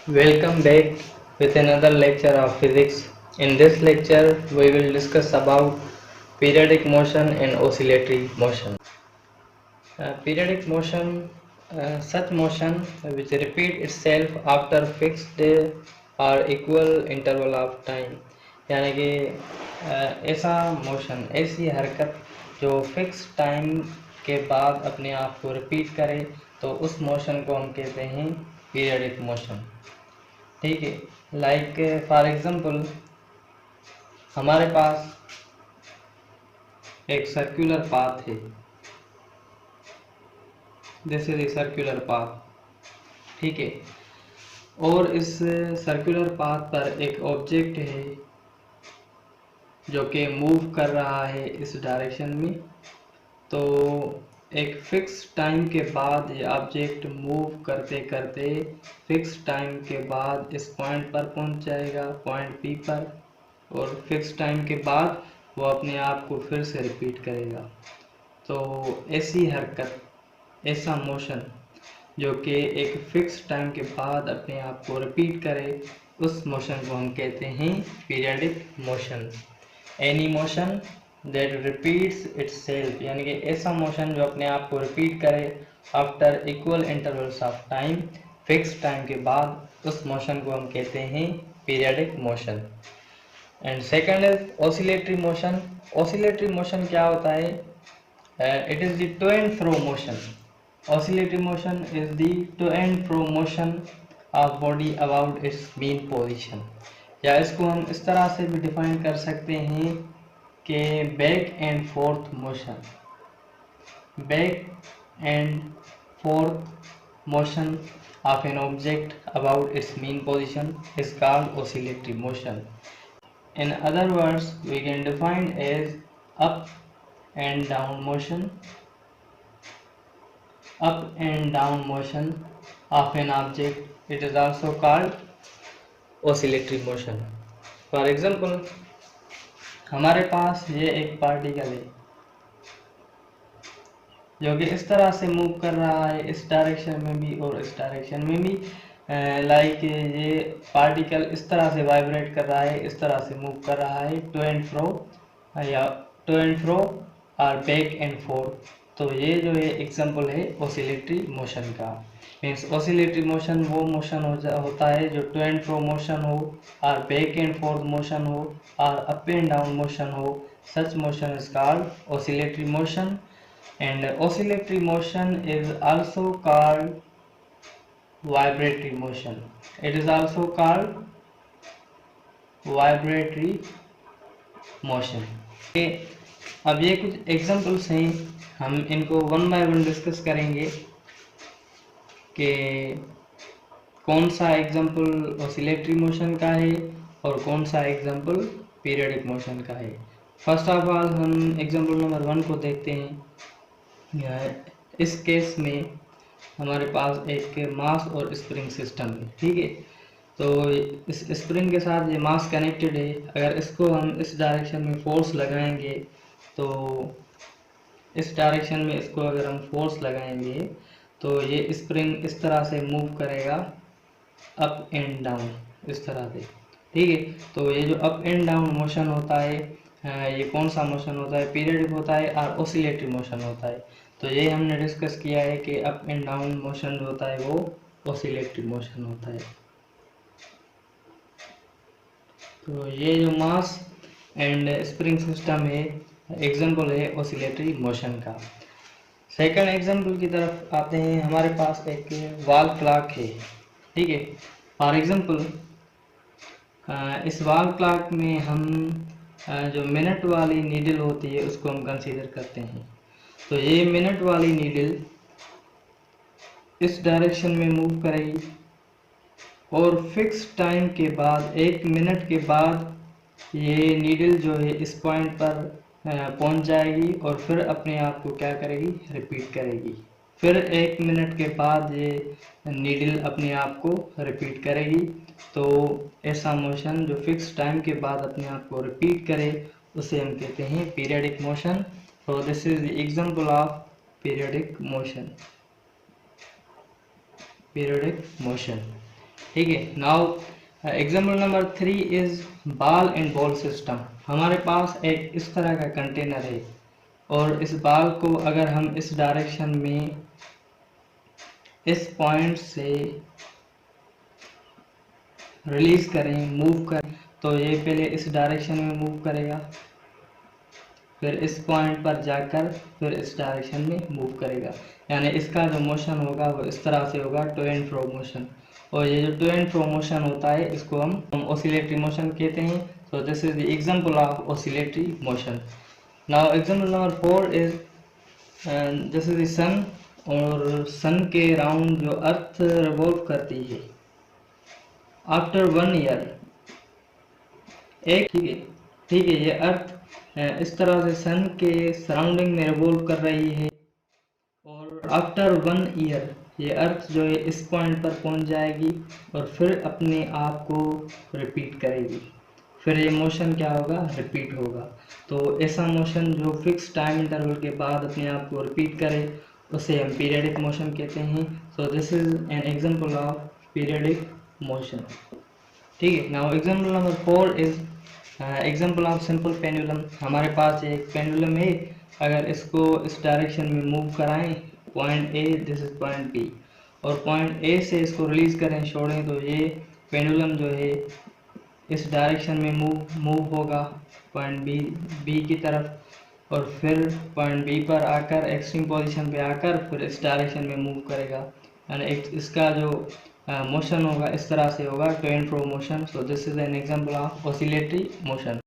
Welcome back with another lecture of physics. In this lecture, we will discuss about periodic motion and oscillatory motion. Periodic motion, such motion which repeat itself after fixed or equal interval of time. यानी कि ऐसा motion, ऐसी हरकत जो fix time के बाद अपने आप को रिपीट करे, तो उस मोशन को हम कहते हैं पीरियडिक मोशन। ठीक है, लाइक फॉर एग्जांपल हमारे पास एक सर्कुलर पाथ है। This is a circular path. ठीक है, और इस सर्कुलर पाथ पर एक ऑब्जेक्ट है जो कि मूव कर रहा है इस डायरेक्शन में। तो एक फिक्स टाइम के बाद ये ऑब्जेक्ट मूव करते करते फिक्स टाइम के बाद इस पॉइंट पर पहुंच जाएगा, पॉइंट पी पर, और फिक्स टाइम के बाद वो अपने आप को फिर से रिपीट करेगा। तो ऐसी हरकत, ऐसा मोशन जो कि एक फिक्स टाइम के बाद अपने आप को रिपीट करे, उस मोशन को हम कहते हैं periodic motion. Any motion that repeats itself, यानी कि ऐसा मोशन जो अपने आप को रिपीट करे after equal intervals of time, fix time के बाद, उस मोशन को हम कहते हैं periodic motion. And second is oscillatory motion. Oscillatory motion क्या होता है? It is the two and fro motion. Oscillatory motion is the two and fro motion of body about it's mean position. या इसको हम इस तरह से भी डिफाइन कर सकते हैं कि back and fourth motion. Back and fourth motion of an object about its mean position is called oscillatory motion. In other words, we can define as up and down motion, up and down motion of an object. It is also called oscillatory motion. For example, हमारे पास ये एक particle है जो कि इस तरह से move कर रहा है, इस डायरेक्शन में भी और इस डायरेक्शन में भी। लाइक ये पार्टिकल इस तरह से वाइब्रेट कर रहा है, इस तरह से मूव कर रहा है, टू एंड फ्रो, या टू एंड फ्रो और बैक एंड फोर्थ। तो ये जो है एग्जांपल है ऑसिलेटरी मोशन का। मीन्स ऑसिलेटरी मोशन वो मोशन होता है जो टू एंड फ्रो मोशन हो, और बैक एंड फोर्थ मोशन हो, और अप एंड डाउन मोशन हो। Such motion is called oscillatory motion. And oscillatory motion is also called vibratory motion. It is also called vibratory motion. अब ये कुछ examples हैं, हम इनको वन बाय वन डिस्कस करेंगे कि कौन सा एग्जांपल ऑसिलेटरी मोशन का है और कौन सा एग्जांपल पीरियडिक मोशन का है। फर्स्ट ऑफ ऑल हम एग्जांपल नंबर 1 को देखते हैं। इस केस में हमारे पास एक मास और स्प्रिंग सिस्टम है। ठीक है, तो इस स्प्रिंग के साथ ये मास कनेक्टेड है। अगर इसको हम इस डायरेक्शन में फोर्स लगाएंगे, तो इस डायरेक्शन में इसको अगर हम फोर्स लगाएंगे तो ये स्प्रिंग इस तरह से मूव करेगा, अप एंड डाउन, इस तरह से। ठीक है, तो ये जो अप एंड डाउन मोशन होता है, ये कौन सा मोशन होता है? पीरियडिक होता है और ऑसिलेटरी मोशन होता है। तो ये हमने डिस्कस किया है कि अप एंड डाउन मोशन जो होता है वो ऑसिलेटरी मोशन होता है। तो ये जो मास एंड स्प्रिंग सिस्टम है, एग्जांपल है ऑसिलेटरी मोशन का। सेकंड एग्जांपल की तरफ आते हैं। हमारे पास एक वॉल क्लॉक है। ठीक है, फॉर एग्जांपल इस वॉल क्लॉक में हम जो मिनट वाली नीडल होती है उसको हम कंसीडर करते हैं। तो ये मिनट वाली नीडल इस डायरेक्शन में मूव करेगी, और फिक्स टाइम के बाद, 1 मिनट के बाद, ये नीडल जो है इस पॉइंट पर पहुंच जाएगी और फिर अपने आप को क्या करेगी? रिपीट करेगी। फिर 1 मिनट के बाद ये नीडल अपने आप को रिपीट करेगी। तो ऐसा मोशन जो फिक्स टाइम के बाद अपने आप को रिपीट करे, उसे हम कहते हैं periodic motion. So this is the example of periodic motion. Periodic motion. ठीक है। Now example number 3 is ball and ball system. हमारे पास एक इस तरह का कंटेनर है और इस बॉल को अगर हम इस डायरेक्शन में इस पॉइंट से रिलीज करें, मूव करें, तो ये पहले इस डायरेक्शन में मूव करेगा, फिर इस पॉइंट पर जाकर फिर इस डायरेक्शन में मूव करेगा। यानी इसका जो मोशन होगा वो इस तरह से होगा, टू एंड फ्रो मोशन। और ये जो टू एंड फ्रो मोशन होता है इसको हम ऑसिलेटरी मोशन कहते हैं। सो this is the example of oscillatory motion. Now example number 4 is जैसे द सन, और सन के राउंड जो अर्थ रिवॉल्व करती है आफ्टर 1 ईयर, एक ठीक है, ये अर्थ इस तरह से सन के सराउंडिंग में रिवॉल्व कर रही है और आफ्टर 1 ईयर ये अर्थ जो है इस पॉइंट पर पहुंच जाएगी और फिर अपने आप को रिपीट करेगी। फिर ये मोशन क्या होगा, रिपीट होगा। तो ऐसा मोशन जो फिक्स टाइम इंटरवल के बाद अपने आप को रिपीट करे उसे हम पीरियडिक मोशन कहते हैं। सो this is an example of periodic motion. ठीक है। Now example number 4 is example of simple pendulum. हमारे पास एक पेंडुलम है, अगर इसको इस डायरेक्शन में मूव कराएं, point A, this is point B, और पॉइंट ए से इसको रिलीज करें, छोड़ें, तो ये पेंडुलम जो है इस डायरेक्शन में मूव होगा पॉइंट बी की तरफ, और फिर पॉइंट बी पर आकर एक्सट्रीम पोजीशन पे आकर फिर इस डायरेक्शन में मूव करेगा। यानी इसका जो मोशन होगा इस तरह से होगा, to and fro motion. So this is an example of oscillatory motion.